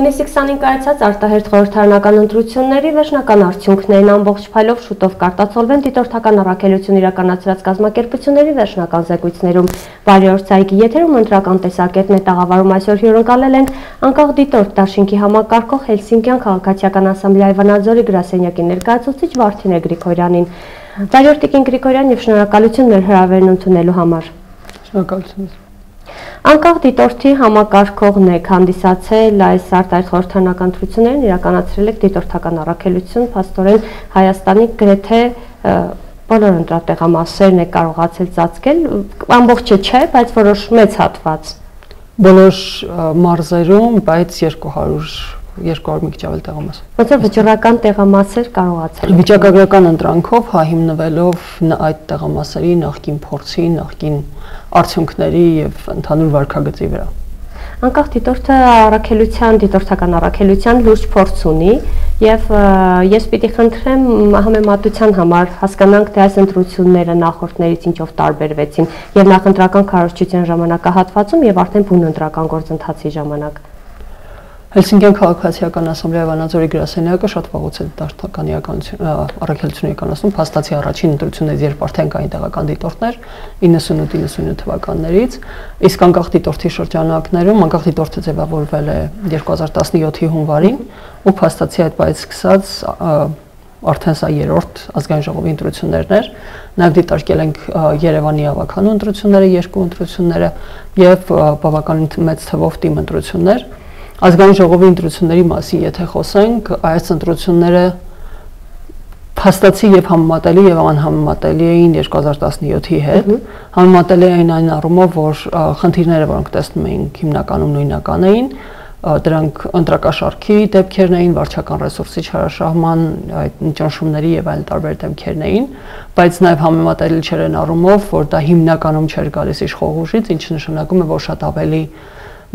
Հունիսի 25 կայացած արտահերթ խորհրդարանական ընտրությունների վերջնական արդյունքներն ամբողջ փայլով շուտով կարտացոլվեն դիտորդական առաքելություն իրականացրած կազմակերպությունների վերջնական զեկույցներում։ Բարի օր ցայգի եթերում ընտրական տեսակետն է տաղավարում այսօր հյուրընկալել են անկախ դիտորդ դաշինքի համակարգող Հելսինկյան քաղաքացիական ասամբլեայի Վանաձորի գրասենյակի ներկայացուցիչ Վարդին Գրիգորյանին։ Բարի օր Տիկին Գրիգորյան եւ շնորհակալություն մեր հրավերն ընդունելու համար։ Շնորհակալություն։ Անկախ դիտորդի համակարգողն եք հանդիսացել այս արտահերթ խորհրդարանական ընտրություններն իրականացրել եք դիտորդական առաքելություն, փաստորեն Հայաստանի գրեթե բոլոր ընտրատեղամասերն է կարողացել ծածկել, ամբողջը չէ, բայց որոշ մեծ հատված։ Բոլոր մարզերում, բայց 200 մի քիչ ավել տեղամաս։ Ոնց որ վճռական տեղամասեր կարողացել եք։ Վիճակագրական ընտրանքով հիմնվելով այդ տեղամասերի նախկին փորձի, նախկին արդյունքների եւ ընդհանուր վարքագծի վրա։ Անկախ դիտորդը դիտորդական առաքելության լուրջ փորձ ունի եւ ես պիտի խնդրեմ համեմատության համար հասկանանք թե այս ընտրությունները նախորդներից ինչով տարբերվեցին եւ նախընտրական քարոզչության ժամանակահատվածում եւ արդեն բուն ընտրական գործընթացի ժամանակ։ Հելսինկյան քաղաքացիական ասամբլեայի Վանաձորի գրասենյակը շատ վաղուց է դաշնականի առաքելություն եկանացնում, փաստացի առաջին ընտրություններից երբ արդեն կային տեղական դիտորդներ 98-99 թվականներից, իսկ անկախ դիտորդի շրջանակներում անկախ դիտորդը ձևավորվել է 2017-ի հունվարին ու փաստացի այդ պայից սկսած արդեն սա երրորդ ազգային ժողովի ընտրություններն էր, նաև դիտարկել ենք Երևանի ավականու ընտրությունները, երկու ընտրությունները եւ բավականին մեծ թվով թիմ ընտրություններ։ Ազգային ժողովի ընտրությունների մասին եթե խոսենք, այս ընտրությունները փաստացի եւ համեմատելի եւ անհամեմատելի էին 2017-ի հետ։ Համեմատելի էին այն առումով, որ խնդիրները, որոնք տեսնում էինք, հիմնականում նույնական էին, դրանք ընտրակաշարքի դեպքերն էին, վարչական ռեսուրսի չարաշահման, այդ ճնշումների եւ այլ տարբեր դեպքերն էին, բայց նաեւ համեմատելի չէր այն առումով, որ դա հիմնականում չէր գալիս իշխող ուժից, ինչը նշանակում է, որ շատ ավելի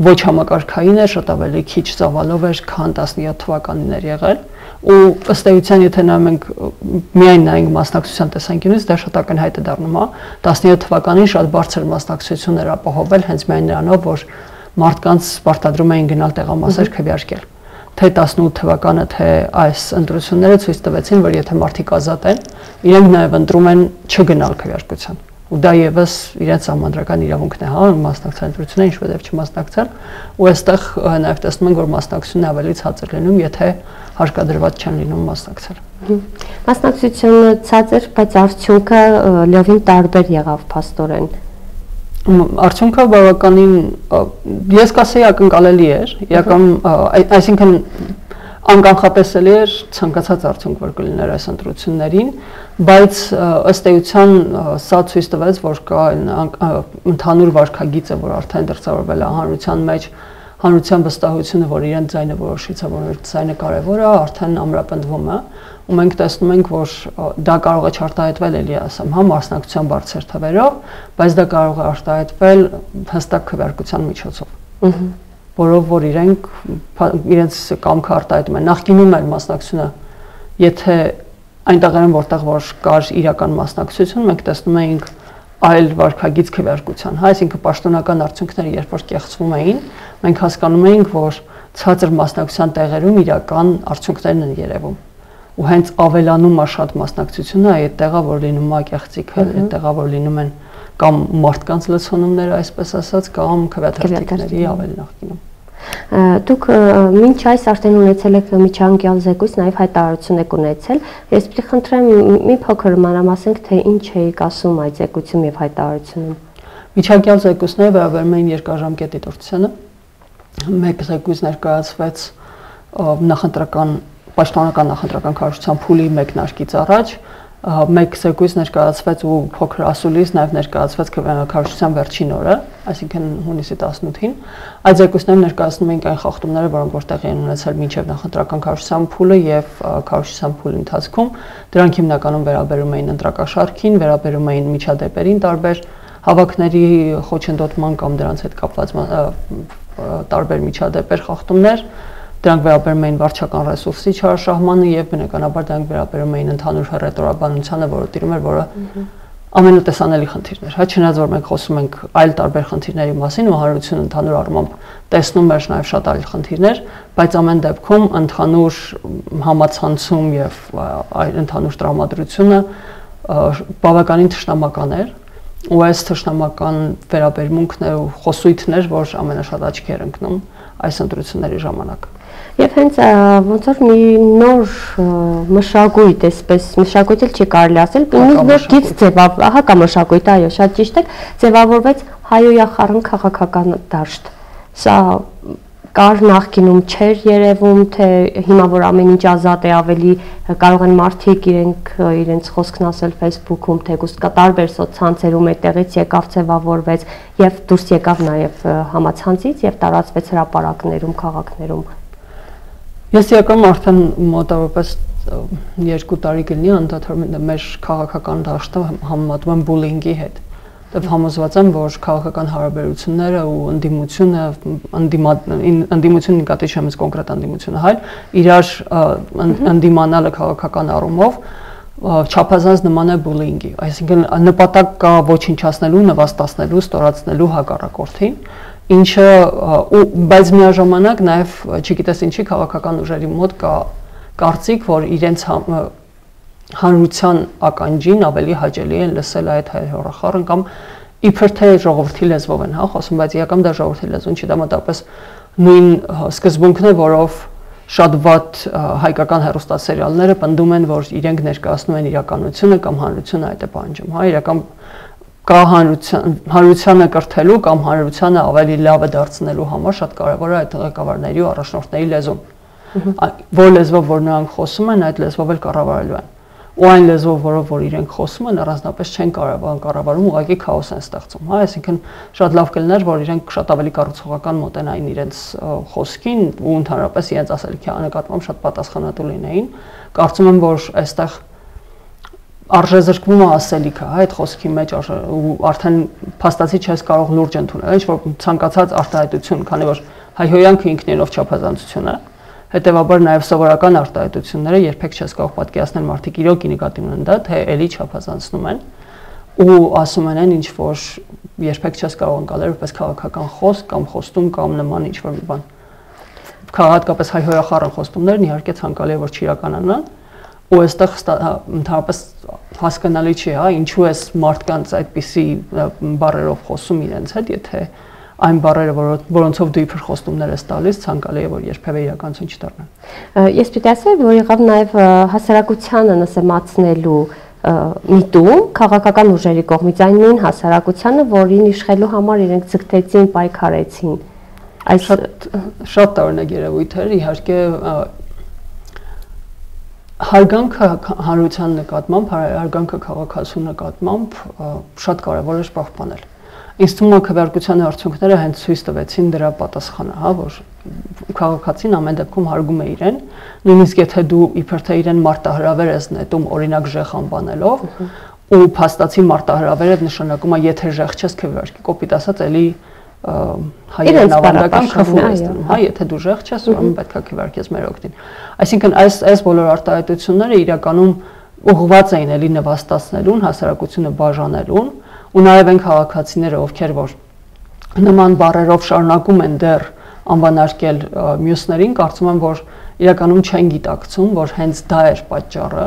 ոչ համակարգային էր, շատ ավելի քիչ ծավալով էր, քան 17 թվականին էր եղել ու ըստ էության եթե նայում ենք միայն նայենք մասնակցության տեսանկյունից դա շատ ակնհայտ է դառնում, 17 թվականին շատ բարձր մասնակցություն էր ապահովել հենց միայն նրանով, որ մարդկանց պարտադրում էին գնալ տեղամասեր քվեարկել։ Թե 18 թվականը, թե այս ընտրությունները ցույց տվեցին, որ եթե մարդիկ ազատ են, իրենք նաև ընտրում են չգնալ քվեարկության։ Ու դա եւս իրենց համանդրական իրավունքն է, մասնակցել ընտրություններին, ինչպես չմասնակցել, ու այստեղ նաև տեսնում ենք, որ մասնակցությունը ավելի ցածր լինում, եթե հարկադրված չեն լինում մասնակցել։ Մասնակցությունը ցածր, բայց արդյունքը լիովին տարբեր եղավ փաստորեն։ Արդյունքը բավականին ես կասեի ակնկալելի էր, այսինքն անկանխատեսելի էր ցանկացած արդյունք, որ կլիներ այս ընտրություններին, բայց ըստ էության սա ցույց տվեց, որ կա ընդհանուր վարքագիծը, որ արդեն դրսևորվել է հանրության մեջ, հանրության վստահությունը, որ իրեն ձայնը որոշիչ է, որ ձայնը կարևոր է, արդեն ամրապնդվում է, ու մենք տեսնում ենք, որ դա կարող է չարտահայտվել էլի ասեմ, մասնակցության բարձր թվերով, բայց դա կարող է արտահայտվել հստակ քվեարկության միջոցով։ Որով որ իրենց կամքը արտահայտում են։ Նախկինում էր մասնակցությունը, եթե այնտեղերում որտեղ որ կար իրական մասնակցություն, մենք տեսնում էինք այլ վարքագիծ քվեարկության, այսինքն պաշտոնական արդյունքները երբ որ կեղծվում էին, մենք հասկանում էինք, որ ցածր մասնակցության տեղերում իրական արդյունքներն են երևում։ Ու հենց ավելանում է շատ մասնակցությունը այդ տեղը, որ լինում է կեղծիքը, այդ տեղը, որ լինում են կամ մարդկանց լցոնումները, այսպես ասած, կամ քվեաթերթիկների ավելի նախկինում։ Դուք մինչ այս արդեն ունեցել եք միջանկյալ զեկույց, նաև հայտարարություն եք ունեցել։ Ես պիտի խնդրեմ մի փոքր մանրամասենք, թե ինչ էիք ասում այդ զեկույցում եւ հայտարարությունում։ Միջանկյալ զեկույցները վերաբերում են երկարաժամկետ դիտորդությանը։ Մեկ զեկույց ներկայացվեց պաշտոնական նախընտրական քարոզչության փուլի մեկնարկից առաջ, մեկ զեկույց ներկայացվեց ու փոքր ասուլիս նաև ներկայացվեց քարոզչության վերջին օրը, այսինքն հունիսի 18-ին։ Այդ զեկույցներում ներկայացնում ենք այն խախտումները, որոնք որ տեղի են ունեցել մինչև նախընտրական քարոզչության փուլը եւ քարոզչության փուլի ընթացքում։ Դրանք հիմնականում վերաբերում էին ընտրակաշարքին, վերաբերում էին միջադեպերին, տարբեր հավաքների խոչընդոտման կամ դրանց հետ կապված տարբեր միջադեպեր, խախտումներ։ Դրանք վերաբերում էին վարչական ռեսուրսի չարաշահմանը եւ բնականաբար դրանք վերաբերում էին ընդհանուր հռետորաբանությանը, որը տիրում էր, որը ամենատեսանելի խնդիրներ, հա, չնայած որ մենք խոսում ենք այլ տարբեր խնդիրների մասին ու հանրությունը ընդհանուր առմամբ տեսնում էր նաև շատ այլ խնդիրներ, բայց ամեն դեպքում ընդհանուր համացանցում եւ ընդհանուր տրամադրությունը բավականին թշնամական էր, ու այս թշնամական վերաբերմունքն ու խոսույթն էր, որ ամենաշատ աչքի էր ընկնում այս ընտրությունների ժամանակ։ Եվ հենց ոնց որ մի նոր մշակույթ, այսպես մշակույթ էլ չի կարելի ասել, նոր գիծ ձևավ, հակա մշակույթ, այո, շատ ճիշտ է, ձևավորվեց հայոյախառն քաղաքական դաշտ։ Սա կար նախկինում չէր երևում, թե հիմա որ ամեն ինչ ազատ է, ավելի կարող են մարդիկ իրենց խոսքն ասել Facebook-ում, թեկուզ տարբեր սոցցանցերում այդտեղից եկավ ձևավորվեց եւ դուրս եկավ նաեւ համացանցից եւ տարածվեց հրապարակներում, քաղաքներում։ Ես եկամ արդեն մոտավորապես 2 տարի կլինի անդադար մեր քաղաքական դաշտը համեմատում եմ բուլինգի հետ։ Դեռ համոզված եմ, որ քաղաքական հարաբերությունները ու ընդդիմությունը նկատի չեմ ես կոնկրետ ընդդիմությունը, հայ իրար ընդդիմանալը քաղաքական առումով չափազանց նման է բուլինգի, այսինքն նպատակ կա ոչնչացնելու, նվաստացնելու, ստորացնելու հակառակորդին, ինչը բայց միաժամանակ նաև չգիտես ինչի քաղաքական ուժերի մոտ կա կարծիք, որ իրենց հանրության ականջին ավելի հաճելի է լսել այդ հայհոռախառն կամ իբր թե ժողովրդի լեզվով են, հա, խոսում, բայց իրական դա ժողովրդի լեզուն չի, դա մոտավորապես նույն սկզբունքն է, որով շատ վատ հայկական հեռուստասերիալները պնդում են, որ իրենք ներկայացնում են իրականությունը կամ հանրությունը այդ է պահանջում, հա, իրական կա հանրությանը կրթելու կամ հանրությանը ավելի լավը դարձնելու համար շատ կարևոր է այդ ղեկավարների ու առաջնորդների լեզուն, որ լեզվով որ նրանք խոսում են, այդ լեզվով էլ կառավարելու են, ու այն լեզվով, որով որ իրենք խոսում են, առանձնապես չեն կառավարում, ուղղակի քաոս են ստեղծում, հա, այսինքն շատ լավ կլիներ, որ իրենք շատ ավելի կառուցողական մոտենային իրենց խոսքին ու ընդհանրապես իրենց ասելիքի նկատմամբ շատ պատասխանատու լինեին, կարծում եմ, որ այստեղ արժեզրկվում է ասելիքը, հա, այդ խոսքի մեջ ու արդեն փաստացի չես կարող լուրջ ընդունել, ինչ որ ցանկացած արտահայտություն, քանի որ հայհոյանքը ինքնելով չափազանցություն է, հետևաբար նաև սովորական արտահայտությունները երբեք չես կարող պատկերացնել մարդիկ իրոք նկատի ունեն դա, թե էլի չափազանցնում են ու ասում են այն ինչ որ երբեք չես կարող անցնել որպես քաղաքական խոսք կամ խոստում կամ նման ինչ որ մի բան։ Հատկապես հայհոյախառն խոստումներն իհարկե ցանկալի է որ չիրականանան ու այստեղ ընդհանրապես հասկանալի չի, հա, ինչու է մարդկանց այդպիսի բառերով խոսում իրենց հետ, եթե այն բառերը, որոնցով դու իբր խոստումներ ես տալիս, ցանկալի է որ երբևէ իրականություն չդառնան։ Ես պիտի ասեմ, որ եղավ նաև հասարակությանը նսեմացնելու միտում քաղաքական ուժերի կողմից այն նույն հասարակությանը, որին իշխելու համար իրենք ձգտեցին, պայքարեցին։ Այս շատ տարօրինակ երևույթ էր, իհարկե հարգանքը հանրության նկատմամբ, հարգանքը քաղաքացու նկատմամբ շատ կարևոր է պահպանել։ Ինձ թվում է քվեարկության արդյունքները հենց ցույց տվեցին դրա պատասխանը, հա, որ քաղաքացին ամեն դեպքում հարգում է իրեն, նույնիսկ եթե դու իբր թե իրեն մարտահրավեր ես նետում օրինակ ժեխ անվանելով, ու փաստացի մարտահրավերը նշանակում է եթե ժեխ չես քվեարկի, կոպիտ ասած էլի հայերեն ավանդական քֆու ես դնում, հա, եթե դու ժեխ չես, ուրեմն պետք է քվեարկես մեր օգտին։ Այսինքն այս բոլոր արտահայտությունները իրականում ուղղված էին էլի նվաստացնելուն, հասարակությունը բաժանելուն ու նաև այն քաղաքացիները, ովքեր որ նման բառերով շարունակում են դեռ անվանարկել մյուսներին, կարծում եմ, որ իրականում չեն գիտակցում, որ հենց դա էր պատճառը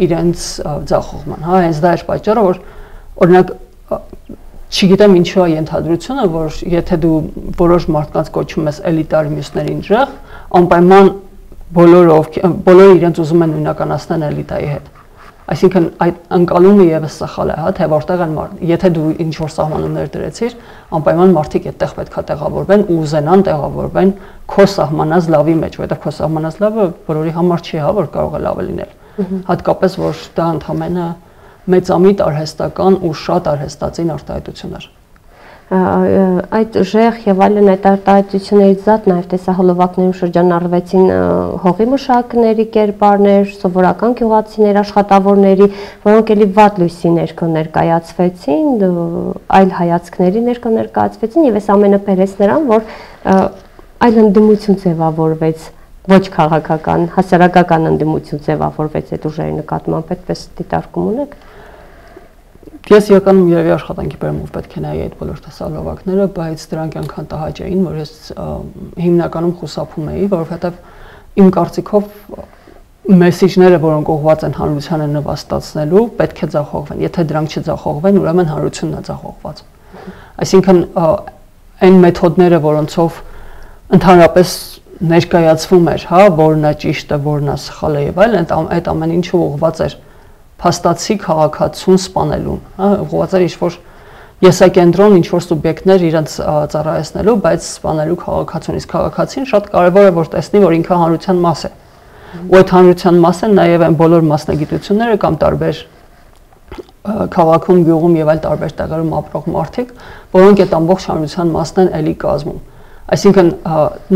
իրենց ձախողման, հա, հենց դա էր պատճառը, որ օրինակ չգիտեմ ինչու է ենթադրությունը, որ եթե դու որոշ մարդկանց կոչում ես էլիտար մյուսներին ժեղ, անպայման բոլորը իրենց ուզում են նույնականացնել էլիտայի հետ։ Այսինքն այդ անկալումը եւս սխալ է, հա, թե որտեղ են եթե դու ինչ որ սահմանումներ դրեցիր, անպայման մարդիկ այդտեղ պետքա տեղավորվեն ու ուզենան տեղավորվեն քո սահմանած լավի մեջ, որովհետեւ քո սահմանած լավը բոլորի համար չի, հա, որ կարող է լավը լինել։ Հատկապես որ դա ընդհանրապես մեծամիտ արհեստական ու շատ արհեստածին արտահայտություն էր։ Այդ ժեղ եւ այլն այդ արտահայտություններից զատ նաև տեսահոլովակներում շրջանառվեցին հողի մշակների կերպարներ, սովորական գյուղացիներ, աշխատավորների, որոնք էլի վատ լույսի ներքո ներկայացվեցին, այլ հայացքների ներքո ներկայացվեցին եւ այս ամենը բերեց նրան, որ այլ ընդդիմություն ձևավորվեց, ոչ քաղաքական, հասարակական ընդդիմություն ձևավորվեց այդ ուժերի նկատմամբ, այդպես դիտարկում ունեք։ Ես իրականում երևի աշխատանքի բերումով պետք է նայի այդ բոլոր տեսալովակները, բայց դրանք այնքան տհաճ էին, որ ես հիմնականում խուսափում էի, որովհետև իմ կարծիքով մեսեջները, որոնք ուղղված են հանրությանը նվաստացնելու, պետք է ձախողվեն։ Եթե դրանք չձախողվեն, ուրեմն հանրությունն է ձախողված։ Այսինքն այն մեթոդները, որոնցով ընդհանրապես ներկայացվում էր, հա, որն է ճիշտը, որն է սխալը եւ այլն, այդ ամեն ինչը ուղղված էր փաստացի քաղաքացուն սպանելուն, հա, ուղղված էր ինչ-որ եսակենտրոն, ինչ-որ սուբյեկտներ իրենց ծառայեցնելու, բայց սպանելու քաղաքացուն, իսկ քաղաքացին շատ կարևոր է որ տեսնի, որ ինքը հանրության մաս է։ Ու այդ հանրության մասը նաև այն բոլոր մասնագիտությունները կամ տարբեր քաղաքում, գյուղում եւ այլ տարբեր տեղերում ապրող մարդիկ, որոնք այդ ամբողջ հանրության մասն են էլի կազմում։ Այսինքն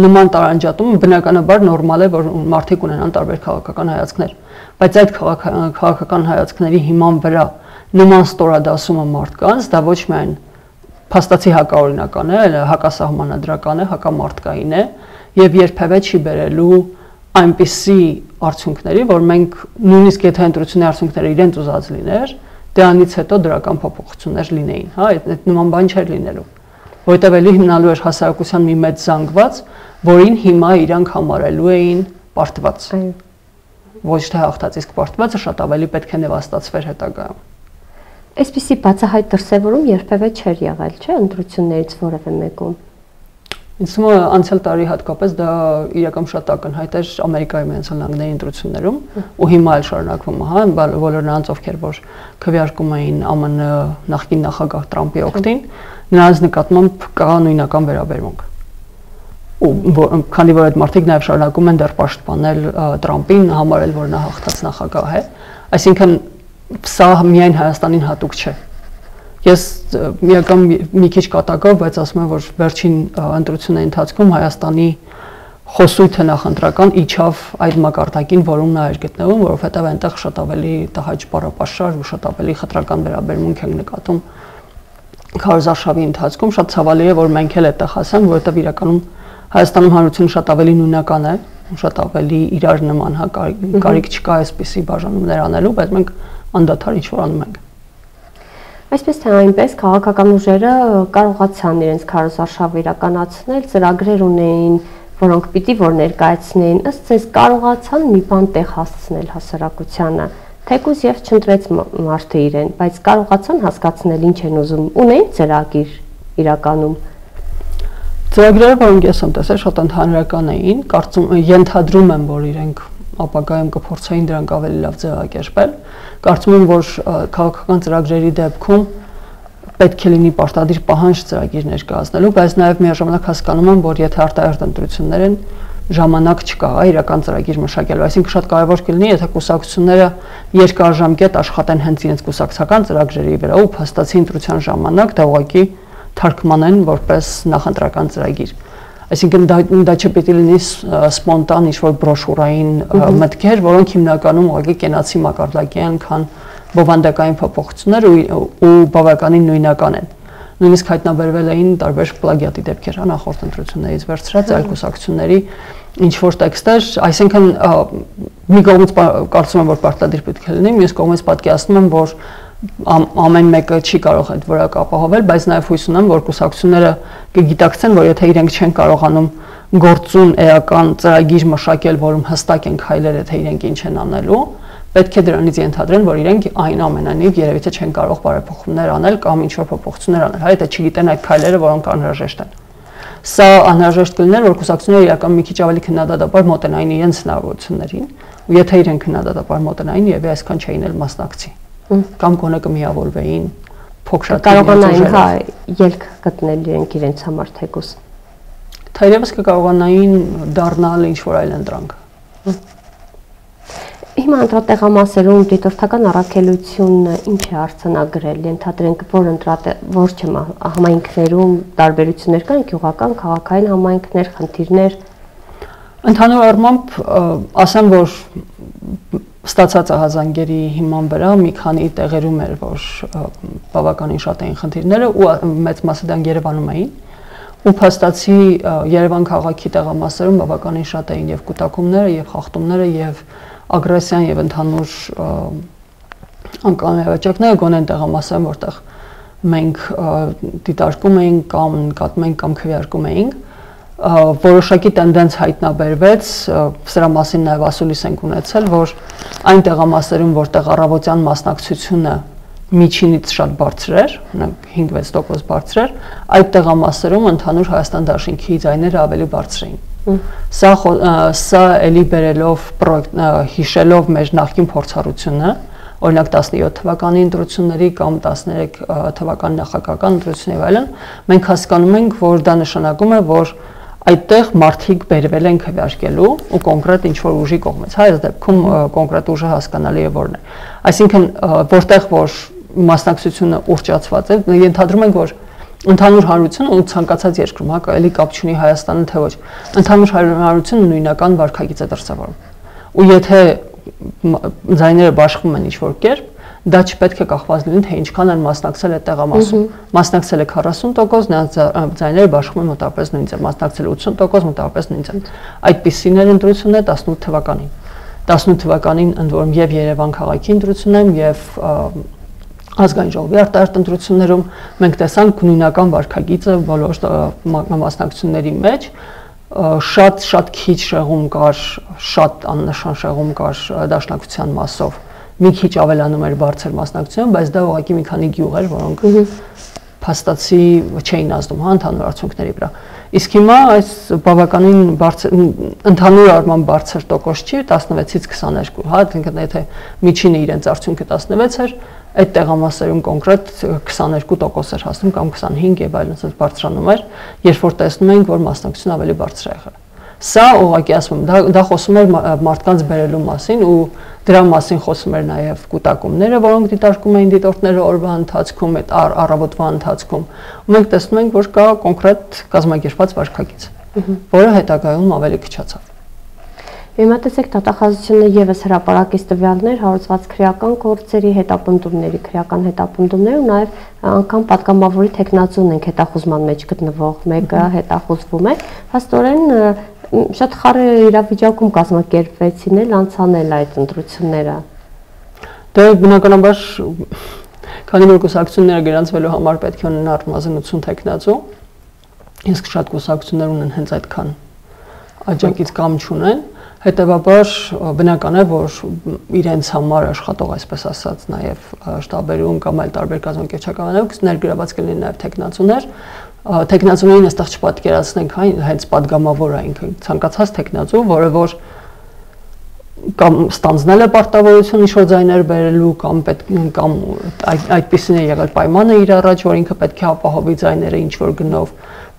նման տարանջատում բնականաբար նորմալ է, որ մարդիկ ունենան տարբեր քաղաքական հայացքներ, բայց այդ քաղաքական հայացքների հիման վրա նման ստորադասումը մարդկանց, դա ոչ միայն փաստացի հակաօրինական է, այլ հակասահմանադրական է, հակամարտկային է եւ երբևէ չի բերելու այնպիսի արդյունքների, որ մենք նույնիսկ եթե ընտրությունների արդյունքները իրենց ուզած լիներ, դրանից հետո դրական փոփոխություններ լինեին, հա, այդ նման բան չէր լինելու, որովհետև էլի հիմնալու էր հասարակության մի մեծ զանգված, որին հիմա իրանք համարելու էին պարտված։ Ոչ թե հաղթած, իսկ պարտվածը շատ ավելի պետք է նվաստացվեր հետագայում։ Այսպիսի բացահայտ դրսևորում երբևէ չէր եղել, չէ՞, ընտրություններից որևէ մեկում։ Ինձ թվում է անցյալ տարի հատկապես դա իրական շատ ակնհայտ էր Ամերիկայի Միացյալ Նահանգների ընտրություններում ու հիմա էլ շարունակվում է, հա, բոլոր նրանց ովքեր որ քվեարկում էին ԱՄՆ նախկին նախագահ Տրամփի օգտին, նրանց նկատմամբ կա նույնական վերաբերմունք։ Ու քանի որ այդ մարդիկ նաև շարունակում են դեռ պաշտպանել Տրամփին, համարել որ նա հաղթած նախագահ է, այսինքն սա միայն Հայաստանին հատուկ չէ։ Ես միական մի քիչ կատակով, բայց ասում եմ, որ վերջին ընտրությունների ընթացքում Հայաստանի խոսույթը նախընտրական իջավ այդ մակարդակին, որում նա էր գտնվում, որովհետև այնտեղ շատ ավելի տհաճ բառապաշար ու շատ ավելի խտրական վերաբերմունք ենք նկատում քարոզարշավի ընթացքում, շատ ցավալի է, որ մենք էլ այդտեղ հասանք, որովհետև իրականում Հայաստանում հանրությունը շատ ավելի նույնական է, շատ ավելի իրար նման, հա, կարիք չկա այսպիսի բաժանումներ անելու, բայց մենք անդադար ինչ-որ անում ենք։ Այսպես թե այնպես քաղաքական ուժերը կարողացան իրենց քարոզարշավը իրականացնել, ծրագրեր ունեին, որոնք պիտի որ ներկայացնեին, ըստ ձեզ կարողացան մի բան տեղ հասցնել հասարակությանը, թեկուզ եւ չընտրեց մարդը իրեն, բայց կարողացան հասկացնել ինչ են ուզում, ունեին ծրագիր իրականում։ Ծրագրերը, որոնք ես եմ տեսել, շատ ընդհանրական էին, ենթադրում եմ, որ իրենք ապագայում կփորձեին դրանք ավելի լավ ձևակերպել։ Կարծում եմ, որ քաղաքական ծրագրերի դեպքում պետք է լինի պարտադիր պահանջ ծրագիր ներկայացնելու, բայց նաև միաժամանակ հասկանում եմ, որ եթե արտահերթ ընտրություններ են, ժամանակ չկա իրական ծրագիր մշակելու, այսինքն շատ կարևոր կլինի, եթե կուսակցությունները երկարաժամկետ աշխատեն հենց իրենց կուսակցական ծրագրերի վրա ու փաստացի ընտրության ժամանակ դա ուղղակի թարգմանեն որպես նախընտրական ծրագիր։ Այսինքն դա չպետք է լինի սպոնտան ինչ-որ բրոշուրային մտքեր, որոնք հիմնականում ուղղակի կենացի մակարդակի են, քան բովանդակային փոփոխություններ ու բավականին նույնական են։ Նույնիսկ հայտնաբերվել էին տարբեր պլագիատի դեպքեր, նախորդ ընտրություններից վերցրած այլ կուսակցությունների ինչ-որ տեքստեր, այսինքն մի կողմից կարծում եմ, որ պարտադիր պետք է լինի, մյուս կողմից պատկերացնում եմ, որ ամեն մեկը չի կարող այդ որակ ապահովել, բայց նաև հույս ունեմ, որ կուսակցությունները կգիտակցեն, որ եթե իրենք չեն կարողանում գործուն էական ծրագիր մշակել, որում հստակ են քայլերը, թե իրենք ինչ են անելու, պետք է դրանից ենթադրեն, որ իրենք այնուամենայնիվ երևի թե չեն կարող բարեփոխումներ անել կամ ինչ-որ փոփոխություններ անել, հա, եթե չգիտեն այդ քայլերը, որոնք անհրաժեշտ են։ Սա անհրաժեշտ կլիներ, որ կուսակցությունները իրական մի քիչ ավելի քննադատաբար մոտենային իրենց հնարավորություններին, ու եթե իրենք քննադատաբար մոտենային, երևի այսքան չէին էլ մասնակցի կամ գոնե կմիավորվեին փոքրաթիվ կարողանային, հա, ելք գտնել իրենց համար թեկուզ։ Թերևս կկարողանային դառնալ ինչ-որ այլ ընտրանք։ Հիմա ընտրատեղամասերում դիտորդական առաքելությունը ինչ է արձանագրել, ենթադրենք, որ չեմ համայնքներում տարբերություններ կան, գյուղական, քաղաքային համայնքներ, խնդիրներ։ Ընդհանուր առմամբ ասեմ, որ ստացած ահազանգերի հիման վրա մի քանի տեղերում էր, որ բավականին շատ էին խնդիրները ու մեծ մասը դրանք Երևանում էին ու փաստացի Երևան քաղաքի տեղամասերում բավականին շատ էին եւ կուտակումները եւ խախտումները եւ ագրեսիան եւ ընդհանուր անկամ իրավիճակները գոնե տեղամասեր, որտեղ մենք դիտարկում էինք կամ նկատում էինք կամ քվեարկում էինք, որոշակի տենդենց հայտնաբերվեց, սրա մասին նաև ասուլիս ենք ունեցել, որ այն տեղամասերում, որտեղ առավոտյան մասնակցությունը միջինից շատ բարձր էր, 5-6% բարձր էր, այդ տեղամասերում ընդհանուր Հայաստան դաշինքի ձայները ավելի բարձր էին։ Սա էլի բերելով հիշելով մեր նախկին փորձառությունը, օրինակ 17 թվականի ընտրությունների կամ 13 թվականի նախագահական ընտրությունների եւ այլն, մենք հասկանում ենք, որ դա նշանակում է, որ այդտեղ մարդիկ բերվել են քվեարկելու ու կոնկրետ ինչ-որ ուժի կողմից։ Այս դեպքում կոնկրետ ուժը հասկանալի է որն է։ Այսինքն, որտեղ որ մասնակցությունը ուռճացված է, ենթադրում ենք, որ ընդհանուր հանրությունը ու ցանկացած երկրում, հա, էլի կապ չունի Հայաստանը թե ոչ, ընդհանուր հանրությունը նույնական վարքագիծ է դրսևորում։ Ու եթե ձայները բաշխվում են ինչ-որ կերպ, դա չպետք է կախված լինի, թե ինչքան են մասնակցել այդ տեղամասում։ Մասնակցել է 40%, նրանց ձայները բաշխվում են մոտավորապես նույնիսկ, մասնակցել 80% մոտավորապես նույնիսկ։ Այդպիսին էր ընտրությունները 18 թվականին։ 18 թվականին ընդ որում եւ Երևան քաղաքի ընտրություններում եւ ազգային ժողովի արտահերթ ընտրություններում մենք տեսանք նույնական վարքագիծը բոլոր մասնակցությունների մեջ, շատ քիչ շեղում կար, շատ աննշան շեղում կար դաշնակցության մասով, մի քիչ ավելանում էր բարձր մասնակցություն, բայց դա ուղղակի մի քանի գյուղ էր, որոնք փաստացի չէին ազդում ընդհանուր արդյունքների վրա։ Իսկ հիմա այս բավականին ընդհանուր առմամբ բարձր տոկոս չի, 16-ից 22, հա, այսինքն եթե միջինը իրենց արդյունքը 16 էր, այդ տեղամասերում կոնկրետ 22% էր հասնում կամ 25 եւ այլն, ասես բարձրանում էր, երբ որ տեսնում ենք, որ մասնակցությունը ավելի բարձր է եղել։ Սա ուղղակի ասում եմ, դա խոսում էր մարդկանց բերելու մասին ու դրա մասին խոսում էր նաև կուտակումները, որոնք դիտարկում էին դիտորդները օրվա ընթացքում, այդ առավոտվա ընթացքում։ Ու մենք տեսնում ենք, որ կա կոնկրետ կազմակերպված վարքագիծ, որը հետագայում ավելի քչացավ։ Հիմա տեսեք դատախազությունը եւս հրապարակից տվյալներ հարուցված քրեական գործերի հետապնդումների, քրեական հետապնդումներ ու նաեւ անգամ պատգամավորի տեխնացուն ենք հետախուզման մեջ գտնվող մեկը հետախուզվում է, փաստորեն շատ խառը իրավիճակում կազմակերպվեցին էլ անցանել այդ ընտրությունները։ Դե բնականաբար քանի որ կուսակցությունները գրանցվելու համար պետք է ունենան առնվազն 80 տեխնացու, իսկ շատ կուսակցություններ ունեն հենց այդքան աջակից կամ չունեն, հետևաբար բնական է, որ իրենց համար աշխատող, այսպես ասած, նաև շտաբերում կամ այլ տարբեր կազմակերպչականներում ներգրաված կլինեն նաև տեխնացուներ, տեխնացուներին այստեղ չպատկերացնենք հենց պատգամավոր այն ցանկացած տեխնացու, որը որ կամ ստանձնել է պարտավորություն ինչ-որ ձայներ բերելու կամ այդպիսին է եղել պայմանը իր առաջ, որ ինքը պետք է ապահովի ձայները ինչ-որ գնով,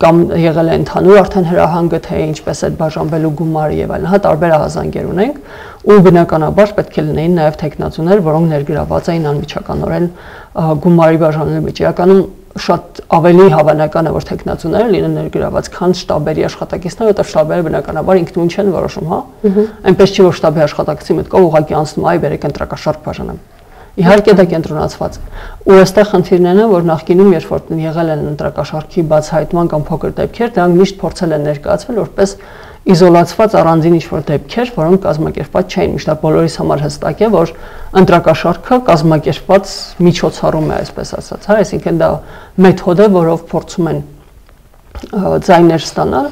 կամ եղել է ընդհանուր արդեն հրահանգը, թե ինչպես է բաժանվելու գումարը եւ այլն, հա տարբեր ահազանգեր ունենք ու բնականաբար պետք է լինեին նաեւ տեխնացուներ, որոնք ներգրաված էին անմիջականորեն գումարի բաժանելու մեջ։ Իրականում շատ ավելի հավանական է, որ տեխնացուները լինեն ներգրաված, քան շտաբերի աշխատակիցները, որտեղ շտաբերը բնականաբար ինքնուրույն չեն որոշում, հա։ Այնպես չի, որ շտաբի աշխատակցի մտքով ուղղակի անցնում, այ բերեք ընտրակաշարք բաժանեմ։ Իհարկե դա կենտրոնացված է։ Ու այստեղ խնդիրներն են, որ նախկինում երբ որ եղել են ընտրակաշարքի բացահայտման կամ փոքր դեպքեր, դրանք միշտ փորձել են ներկայացվել որպես իզոլացված առանձին ինչ-որ դեպքեր, որոնք կազմակերպված չէին։ Միշտ բոլորիս համար հստակ է, որ ընտրակաշարքը կազմակերպված միջոցառում է, այսպես ասած, հա, այսինքն դա մեթոդ է, որով փորձում են ձայներ ստանալ,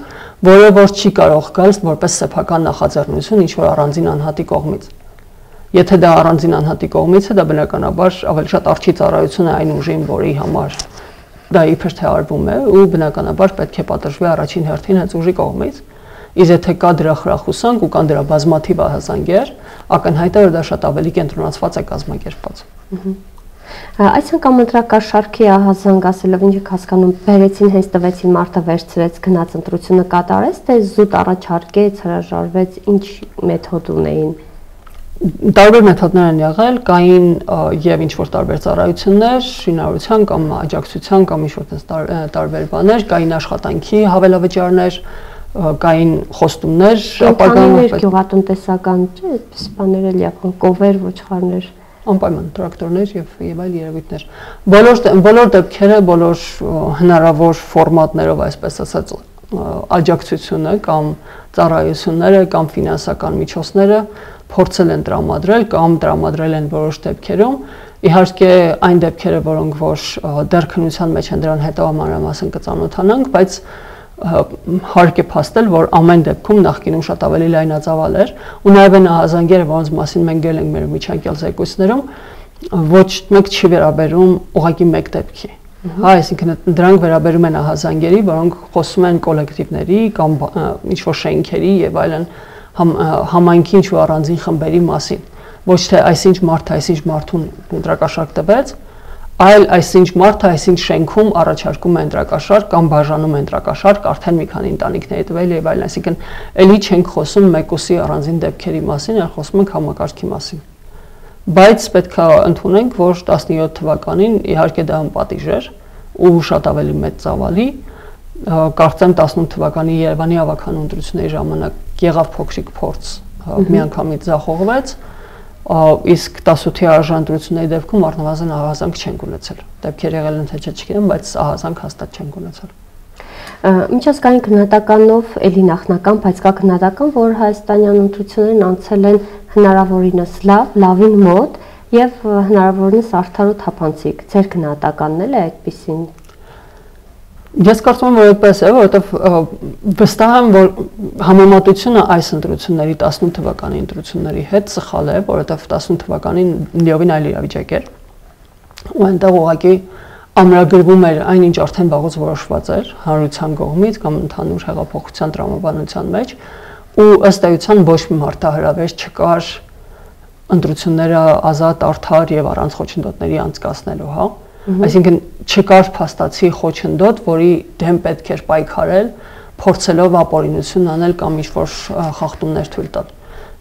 որը որ չի կարող գալ որպես սեփական նախաձեռնություն ինչ-որ առանձին անհատի կողմից։ Եթե դա առանձին անհատի կողմից է, դա բնականաբար ավելի շատ արջի ծառայություն է այն ուժին, որի համար դա իբր թե արվում է, ու բնականաբար պետք է պատժվի առաջին հերթին հենց ուժի կողմից։ Իսկ եթե կա դրա խրախուսանք ու կան դրա բազմաթիվ ահազանգեր, ակնհայտ է, որ դա շատ ավելի կենտրոնացված է կազմակերպված։ Այս անգամ ընտրակաշարքի ահազանգ ասելով ինչ եք հասկանում, բերեցին հենց տվեցին մարդը վերցրեց գնաց ընտրությունը կատարեց, թե զուտ առաջարկեց, հրաժարվեց, ինչ մեթոդ ունեին։ Տարբեր մեթոդներ են եղել, կային եւ ինչ որ տարբեր ծառայություններ, շինարարության կամ աջակցության կամ ինչ որ տարբեր բաներ, կային աշխատանքի հավելավճարներ, կային խոստումներ, ապագայում գյուղատնտեսական, չէ, այդպես բաներ էլ եղան, կովեր, ոչխարներ, անպայման տրակտորներ եւ այլ երևույթներ։ Բոլոր դեպքերը, բոլոր հնարավոր ֆորմատներով, այսպես ասած, աջակցությունը կամ ծառայությունները կամ ֆինանսական միջոցները փորձել են տրամադրել կամ տրամադրել են որոշ դեպքերում Իհարկե այն դեպքերը, որոնք որ դեռ քննության մեջ են դրան հետևամանրամասն կծանոթանանք, բայց հարկ է փաստել, որ ամեն դեպքում նախկինում շատ ավելի լայնածավալ էր, ու նաև այն ահազանգերը, որոնց մասին մենք գել ենք մեր միջանկյալ զեկույցներում, ոչ մեկ չի վերաբերում ուղղակի մեկ դեպքի։ Հա, այսինքն դրանք վերաբերում են ահազանգերի, որոնք խոսում են կոլեկտիվների կամ ինչ-որ շենքերի եւ այլն համայնքի ինչ-որ առանձին խմբերի մասին։ Ոչ թե այսինչ մարդը, այսինչ մարդուն ընտրակաշարք տվեց, այլ այսինչ մարդը, այսինչ շենքում առաջարկում է ընտրակաշարք կամ բաժանում է ընտրակաշարք, արդեն մի քանի ընտանիքների տվել եւ այլն, այսինքն ելի չենք խոսում մեկուսի առանձին դեպքերի մասին, այլ խոսում ենք համակարգի մասին։ Բայց պետք է ընդունենք, որ 17 թվականին իհարկե դա անպատիժ էր ու շատ ավելի մեծ ծավալի, կարծեմ 18 թվականի Երևանի ավականու ընտրությունների ժամանակ եղավ փոքրիկ փորձ, միանգամից ձախողվեց, իսկ 18-ի արժանտրությունների դեպքում առնվազն ահազանգ չենք ունեցել։ Դեպքեր եղել են թե չէ չգիտեմ, բայց ահազանգ հաստատ չենք ունեցել։ Միջազգային քննադատականով էլի նախնական, բայց կա քննադատական, որ հայաստանյան ընտրություններն անցել են հնարավորինս լավին մոտ եւ հնարավորինս արդար ու թափանցիկ։ Ձեր քննադատականն էլ է այդպեսին։ Ես կարծում եմ, որ այդպես է, որովհետեւ վստահ եմ, որ համեմատությունը այս ընտրությունների 18 թվականի ընտրությունների հետ սխալ է, որովհետեւ 18 թվականին լիովին այլ իրավիճակ էր։ Ու այնտեղ ուղղակի ամրագրվում էր այն, ինչ արդեն վաղուց որոշված էր հանրության կողմից կամ ընդհանուր հեղափոխության տրամաբանության մեջ, ու ըստ էության ոչ մի մարտահրավեր չկար ընտրությունները ազատ, արդար եւ առանց խոչընդոտների անցկացնելու, հա։ Այսինքն չկար փաստացի խոչընդոտ, որի դեմ պետք էր պայքարել, փորձելով ապօրինություն անել կամ ինչ-որ խախտումներ թույլ տալ։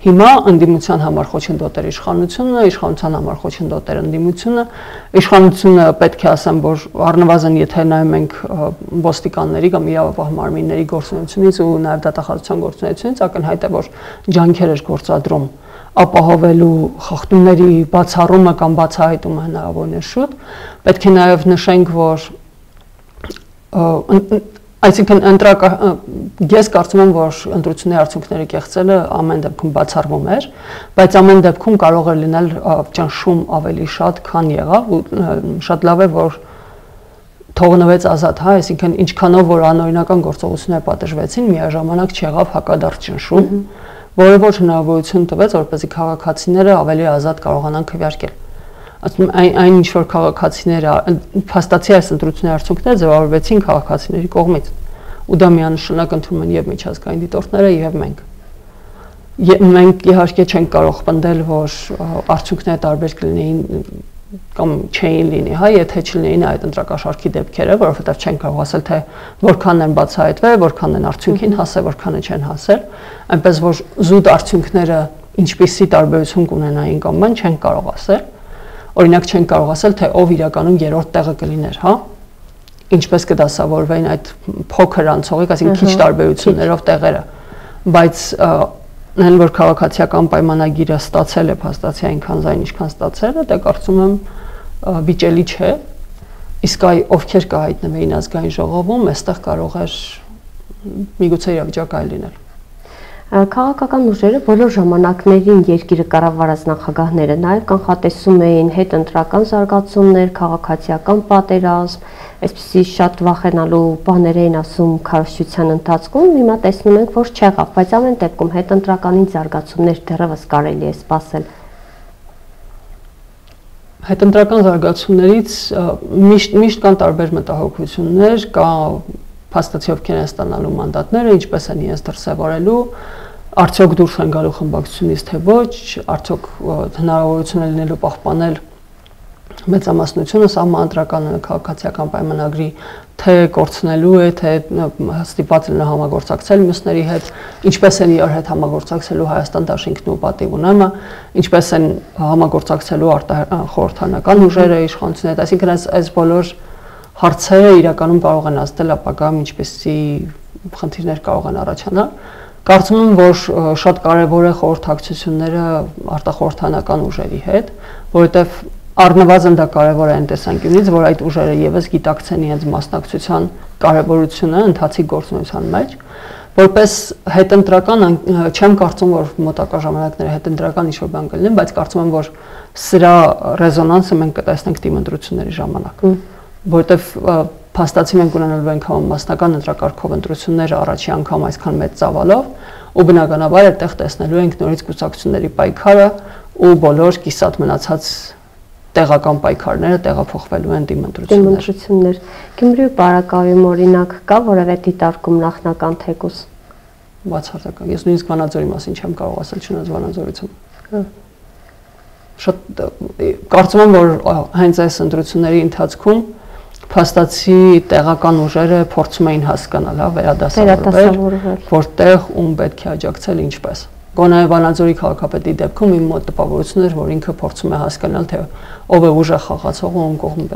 Հիմա ընդդիմության համար խոչընդոտ էր իշխանությունը, իշխանության համար խոչընդոտ էր ընդդիմությունը, իշխանությունը պետք է ասեմ, որ առնվազն եթե նայում ենք ոստիկանների կամ իրավապահ մարմինների գործունեությունից ու նաև դատախազության գործունեությունից, ակնհայտ է, որ ջանքեր էր գործադրում ապահովելու խախտումների բացառումը կամ բացահայտումը հնարավորինս շուտ։ Պետք է նաև նշենք, որ այսինքն ես կարծում եմ, որ ընտրությունների արդյունքները կեղծելը ամեն դեպքում բացառվում էր, բայց ամեն դեպքում կարող էր լինել ճնշում ավելի շատ, քան եղավ, ու շատ լավ է, որ թողնվեց ազատ, հա, այսինքն ինչքանով որ անօրինական գործողություններ պատժվեցին, միաժամանակ չեղավ հակադարձ ճնշում, որը ոչ հնարավորություն տվեց, որպեսզի քաղաքացիները ավելի ազատ կարողանան քվեարկել։ Ասում այն ինչ որ քաղաքացիները փաստացի այս ընտրությունների արդյունքները ձևավորվեցին քաղաքացիների կողմից, ու դա միանշանակ ընդունում են եւ միջազգային դիտորդները եւ մենք։ Մենք իհարկե չենք կարող պնդել, որ արդյունքները տարբեր կլինեին կամ չէին լինի, հա, եթե չլինեին այդ ընտրակաշարքի դեպքերը, որովհետեւ չեն կարող ասել, թե որքանն են բացահայտվել, որքանն են արդյունքին հասել, որքանը չեն հասել, այնպես որ զուտ արդյունքները ինչպիսի տարբերություն կունենային կամ բան չեն կարող ասել։ Օրինակ չեն կարող ասել, թե ով իրականում երրորդ տեղը կլիներ, հա, ինչպես կդասավորվեին այդ փոքր անցողիկ, այսինքն քիչ տարբերություններով տեղերը, բայց այն որ քաղաքացիական պայմանագիրը ստացել է փաստացի այնքան զայն ինչքան ստացել է, դա կարծում եմ վիճելի չէ, իսկ ովքեր կհայտնվեին ազգային ժողովում, այստեղ կարող էր միգուցե իրավիճակը այլ լինել։ Քաղաքական ուժերը բոլոր ժամանակներին երկիրը կառավարած նախագահները նաև կանխատեսում էին հետընտրական զարգացումներ, քաղաքացիական պատերազմ, այսպիսի շատ վախենալու բաներ էին ասում քարոզչության ընթացքում, հիմա տեսնում ենք, որ չեղավ, բայց ամեն դեպքում հետընտրականին զարգացումներ դեռևս կարելի է սպասել։ Հետընտրական զարգացումներից միշտ կան տարբեր մտահոգություններ, կա փաստացի ովքեր են ստանալու մանդատները, ինչպես են իրենց դրսևորելու, արդյոք դուրս են գալու խմբակցությունից թե ոչ, արդյոք հնարավորություն է լինելու պահպանել մեծամասնությունը սահմանադրական քաղաքացիական պայմանագրի թե կորցնելու է, թե ստիպված լինել համագործակցել մյուսների հետ, ինչպես են իրար հետ համագործակցելու Հայաստան Դաշինքն ու Պատիվ ունեմը, ինչպես են համագործակցելու խորհրդարանական ուժերը իշխանությունների հետ, այսինքն այս բոլոր հարցերը իրականում կարող են ազդել ապագայում ինչպեսի խնդիրներ կարող են առաջանալ։ Կարծում եմ, որ շատ կարևոր է խորհրդակցությունները արտախորհրդանական ուժերի հետ, որովհետև առնվազն դա կարևոր է այն տեսանկյունից, որ այդ ուժերը եւս գիտակցեն իրենց մասնակցության կարևորությունը ընթացիկ գործունեության մեջ, որպես հետընտրական չեմ կարծում, որ մոտակա ժամանակները հետընտրական ինչ-որ բան կլինի, բայց կարծում եմ, որ սրա ռեզոնանսը մենք կտեսնենք դիմընտրությունների ժամանակ, որովհետև փաստացի մենք ունենալու ենք համամասնական ընտրակարգով ընտրությունները առաջի անգամ այսքան մեծ ծավալով, ու բնականաբար այդտեղ տեսնելու ենք նորից կուսակցությունների պայքարը ու բոլոր կիսատ մնացած տեղական պայքարները տեղափոխվելու են դիմընտրություններ։ Գյումրիու պարակայում օրինակ կա որևէ դիտարկում նախնական թեկուս։ Բացարձակ։ Ես նույնիսկ Վանաձորի մասին չեմ կարող ասել, չնայած Վանաձորից շատ կարծում եմ, որ հենց այս ընտրությունների ընթացքում փաստացի տեղական ուժերը փորձում էին հասկանալ, վերադասավորվել, որտեղ ում պետք է աջակցել ինչպես։ Գոնե Վանաձորի քաղաքապետի դեպքում իմ մոտ տպավորություն էր, որ ինքը փորձում է հասկանալ, թե ով է ուժը խաղացողը, ում կողմ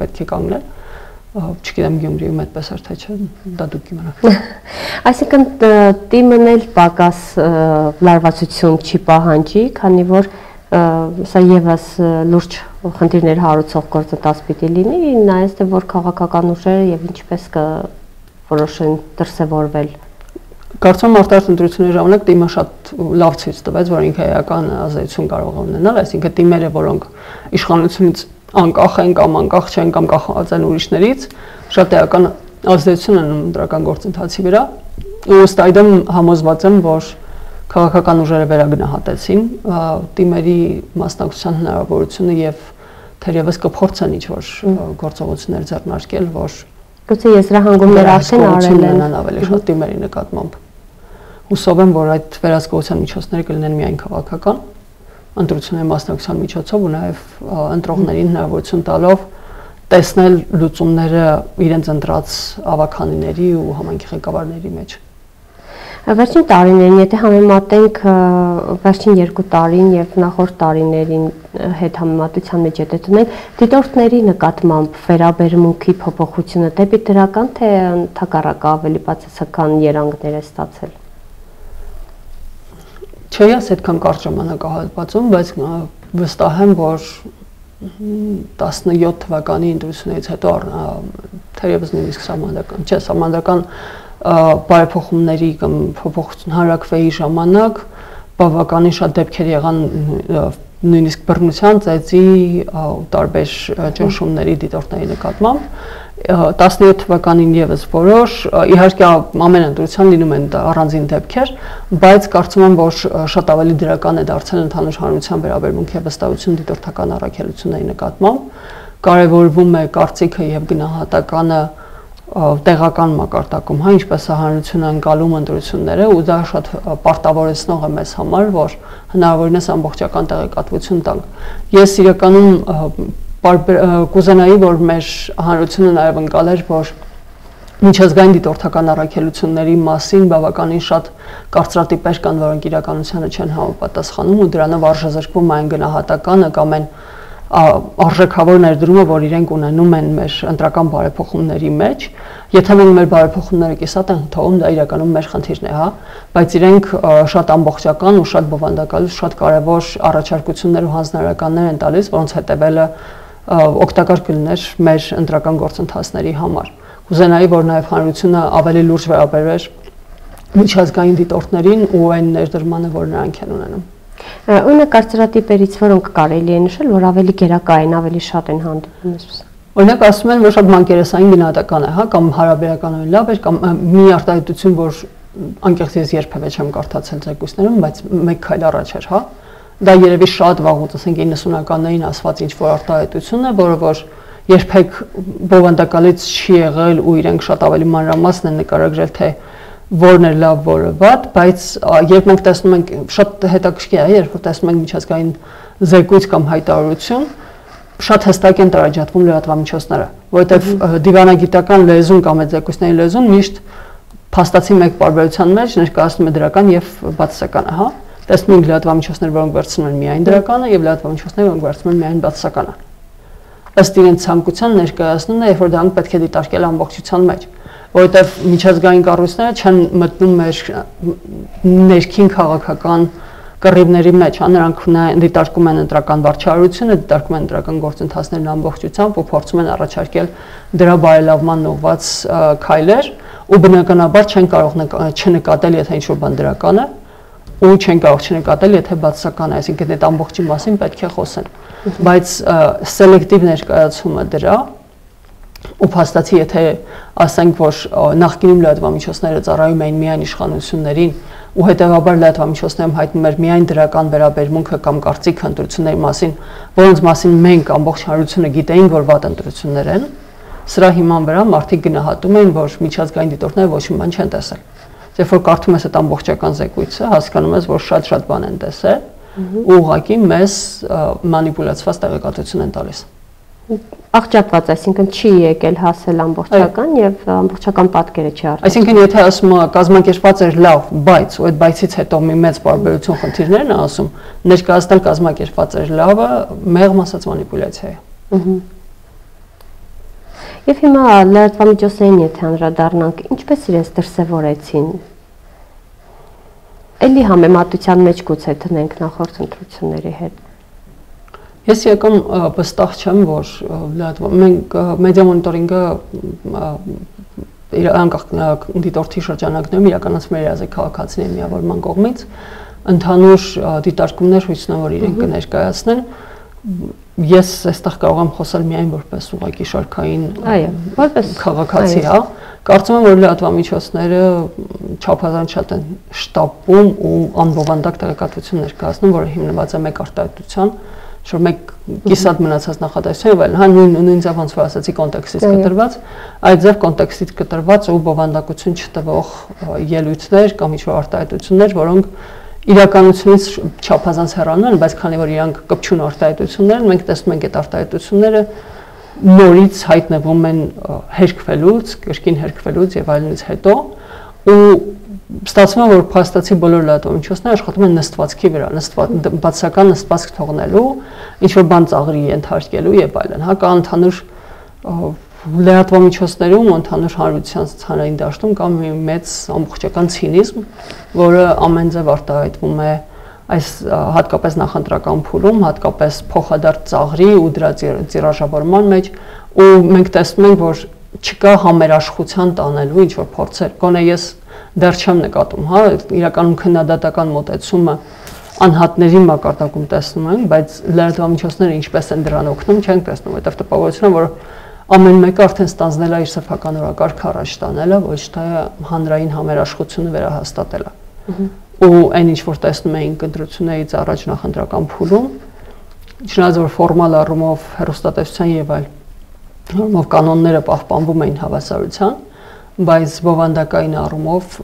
պետք է կանգնել։ Չգիտեմ Գյումրիում այդպես էր թե չէ, դա դուք կիմանաք։ Այսինքն թիմն էլ պակաս լարվածություն չի պահանջի, քանի որ սա եւս լուրջ խնդիրներ հարուցող գործընթաց պիտի լինի, նայած թե որ քաղաքական ուժերը եւ ինչպես կորոշեն դրսևորվել։ Կարծում եմ արտարտ ընտրությունների ժամանակ թիմը շատ լավ ցույց տվեց, որ ինքը էական ազդեցություն կարող է ունենալ, այսինքն թիմերը, որոնք իշխանությունից անկախ են կամ անկախ չեն կամ կախված են ուրիշներից, շատ էական ազդեցություն են ընտրական գործընթացի վրա, ու ըստ այդմ համոզված եմ, որ քաղաքական ուժերը վերագնահատեցին թիմերի մասնակցության հնարավորությունը եւ թերևս կփորձեն ինչ-որ գործողություններ ձեռնարկել, որ գուցե եզրահանգումներ արդեն արել են ավելի շատ թիմերի նկատմամբ։ Հուսով եմ, որ այդ վերահսկողության միջոցները կլինեն միայն քաղաքական ընտրությունների մասնակցության միջոցով ու նաև ընտրողներին հնարավորություն տալով տեսնել լուծումները իրենց ընտրած ավականիների ու համայնքի ղեկավարների մեջ։ Վերջին տարիներին, եթե համեմատենք վերջին 2 տարին եւ նախորդ տարիներին հետ համեմատության մեջ եթե ունենք, դիտորդների նկատմամբ վերաբերմունքի փոփոխությունը դեպի դրական թե ընդհակառակ ավելի բացասական երանգներ է ստացել։ Չէ, ես այդքան կարճ ժամանակահատվածում, բայց վստահ եմ, որ 17 թվականի ընտրություններից հետո թերևս նույնիսկ սահմանադրական բարեփոխումների կամ փոփոխություն հարակվեի ժամանակ բավականին շատ դեպքեր եղան նույնիսկ բռնության, ծեծի ու տարբեր ճնշումների դիտորդների նկատմամբ 17 թվականին եւս որոշ իհարկե ամեն ընտրության լինում են առանձին դեպքեր, բայց կարծում եմ, որ շատ ավելի դրական է դարձել ընդհանուր հանրության վերաբերմունքի եւ վստահություն դիտորդական առաքելությունների նկատմամբ, կարևորվում է կարծիքը եւ գնահատականը տեղական մակարդակում, ինչպես է հանրությունը ընկալում ընտրությունները ու դա շատ պարտավորեցնող է մեզ համար, որ հնարավորինս ամբողջական տեղեկատվություն տանք։ Ես իրականում կուզենայի, որ մեր հանրությունը նաև ընկալեր, որ միջազգային դիտորդական առաքելությունների մասին բավականին շատ կարծրատիպեր կան, որոնք իրականությանը չեն համապատասխանում ու դրանով արժեզրկվում այն գնահատականը կամ այն արժեքավոր ներդրումը, որ իրենք ունենում են մեր ընտրական բարեփոխումների մեջ, եթե մենք մեր բարեփոխումները կիսատ են թողում, դա իրականում մեր խնդիրն է, բայց իրենք շատ ամբողջական ու շատ բովանդակալ, շատ կարևոր առաջարկություններ ու հանձնարարականներ են տալիս, որոնց հետևելը օգտակար կլիներ մեր ընտրական գործընթացների համար։ Կուզենայի, որ նաև հանրությունը ավելի լուրջ վերաբերվեր միջազգային դիտորդներին ու այն ներդրմանը, որ նրանք են ունենում։ Օրինակ կարծրատիպերից որոնք կարելի է նշել, որ ավելի գերակայ են, ավելի շատ են հանդիպում այսպես։ Օրինակ ասում են, որ շատ մանկերեսային գնահատական է, կամ հարաբերականորեն լավ էր, կամ մի արտահայտություն, որ անկեղծ ես երբևէ չեմ կարդացել զեկույցներում, բայց մեկ քայլ առաջ էր, Դա երևի շատ վաղուց, ասենք 90-ականներին ասված ինչ-որ արտահայտություն է, որը որ երբեք բովանդակալից չի եղել ու իրենք շատ ավելի մանրամասն են նկարագրել, թե որն է լավ, որը վատ, բայց երբ մենք տեսնում ենք, շատ հետաքրքիր է, երբ որ տեսնում ենք միջազգային զեկույց կամ հայտարարություն, շատ հստակ են տարաջատվում լրատվամիջոցները, որովհետև դիվանագիտական լեզուն կամ այդ զեկույցների լեզուն միշտ փաստացի մեկ պարբերության մեջ ներկայացնում է դրական եւ բացասականը, Տեսնում ենք լրատվամիջոցներ, որոնք վերցնում են միայն դրականը եւ լրատվամիջոցներ, որոնք վերցնում են միայն բացասականը։ Ըստ իրենց ցանկության ներկայացնումն է, երբ որ դրանք պետք է դիտարկել ամբողջության մեջ, որովհետեւ միջազգային կառույցները չեն մտնում մեր ներքին քաղաքական կռիվների մեջ, նրանք դիտարկում են ընտրական վարչարությունը, դիտարկում են ընտրական գործընթացներն ամբողջությամբ ու փորձում են առաջարկել դրա բարելավման ուղղված քայլեր, ու բնականաբար չեն կարող չնկատել, եթե ինչ-որ բան դրական է, ու չեն կարող չնկատել, եթե բացասական է, այսինքն այդ ամբողջի մասին պետք է խոսեն։ Բայց սելեկտիվ ներկայացումը դրա ու փաստացի եթե ասենք որ նախկինում լրատվամիջոցները ծառայում էին միայն իշխանություններին ու հետեւաբար լրատվամիջոցներում հայտնում էր միայն դրական վերաբերմունքը կամ կարծիքը ընտրությունների մասին, որոնց մասին մենք ամբողջ հանրությունը գիտեինք, որ վատ ընտրություններ են, սրա հիման վրա մարդիկ գնահատում էին, որ միջազգային դիտորդները ոչ մի բան չեն տեսել։ Երբ որ կարդում ես այդ ամբողջական զեկույցը, հասկանում ես, որ շատ բան են տեսել ու ուղղակի մեզ մանիպուլացված տեղեկատվություն են տալիս։ Աղճատված, այսինքն չի եկել հասել ամբողջական եւ ամբողջական պատկերը չի արտադրել։ Այսինքն եթե ասում է կազմակերպված էր լավ, բայց ու այդ բայցից հետո մի մեծ բարբերություն խնդիրներն է ասում, ներկայացնել կազմակերպված էր լավը մեղմ ասած մանիպուլյացիա է։ Եվ հիմա լրատվամիջոցներին եթե անդրադառնանք, ինչպես իրենց դրսևորեցին։ Էլի համեմատության մեջ գուցե տնենք նախորդ ընտրությունների հետ։ Ես եկամ վստահ չեմ, որ մենք մեդիա մոնիտորինգը անկախ դիտորդի շրջանակներում իրականացվում է երազի քաղաքացիների միավորման կողմից, ընդհանուր դիտարկումներ հույս ունեմ, որ իրենք կներկայացնեն։ Ես այստեղ կարող եմ խոսել միայն որպես ուղղակի շարքային քաղաքացի, հա։ Կարծում եմ, որ լրատվամիջոցները չափազանց շատ են շտապում ու անբովանդակ տեղեկատվություն ներկայացնում, որը հիմնված է մեկ արտահայտության, որ մեկ կիսատ մնացած նախադասություն եւ այլն, հա նույն ձև ոնց որ ասացի կոնտեքստից կտրված, այդ ձև կոնտեքստից կտրված ու բովանդակություն չտվող ելույթներ կամ ինչ-որ արտահայտություններ, որոնք իրականությունից չափազանց հեռանում են, բայց քանի որ իրանք կպչուն արտահայտություններ են, մենք տեսնում ենք այդ արտահայտությունները նորից հայտնվում են հերկվելուց, կրկին հերկվելուց եւ այլնից հետո ու ստացվում է որ փաստացի բոլոր լրատվամիջոցները աշխատում են նստվածքի վրա, բացական նստվածք թողնելու, ինչ որ բան ծաղրի ենթարկելու եւ այլն, հա կա ընդհանուր լրատվամիջոցներում ու ընդհանուր հանրության ցանային դաշտում կա մի մեծ ամբողջական ցինիզմ, որը ամեն ձև արտահայտվում է այս հատկապես նախընտրական փուլում, հատկապես փոխադարձ ծաղրի ու դրա տիրաժավորման մեջ ու մենք տեսնում ենք, որ չկա համերաշխության տանելու ինչ որ փորձեր, գոնե ես դեռ չեմ նկատում, հա, իրականում քննադատական մոտեցումը անհատների մակարդակում տեսնում ենք, բայց լրատվամիջոցները ինչպես են դրան օգնում, չենք տեսնում, որտեղ տպավորությունն է, որ ամեն մեկը արդեն ստանձնել է իր սեփական օրակարգը առաջ տանելը, ոչ թե հանրային համերաշխությունը վերահաստատելը։ Ու այն ինչ որ տեսնում էինք ընտրություններից առաջ նախընտրական փուլում, չնայած որ ֆորմալ առումով հեռուստատեսության եւ այլ առումով կանոնները պահպանվում էին հավասարության, բայց բովանդակային առումով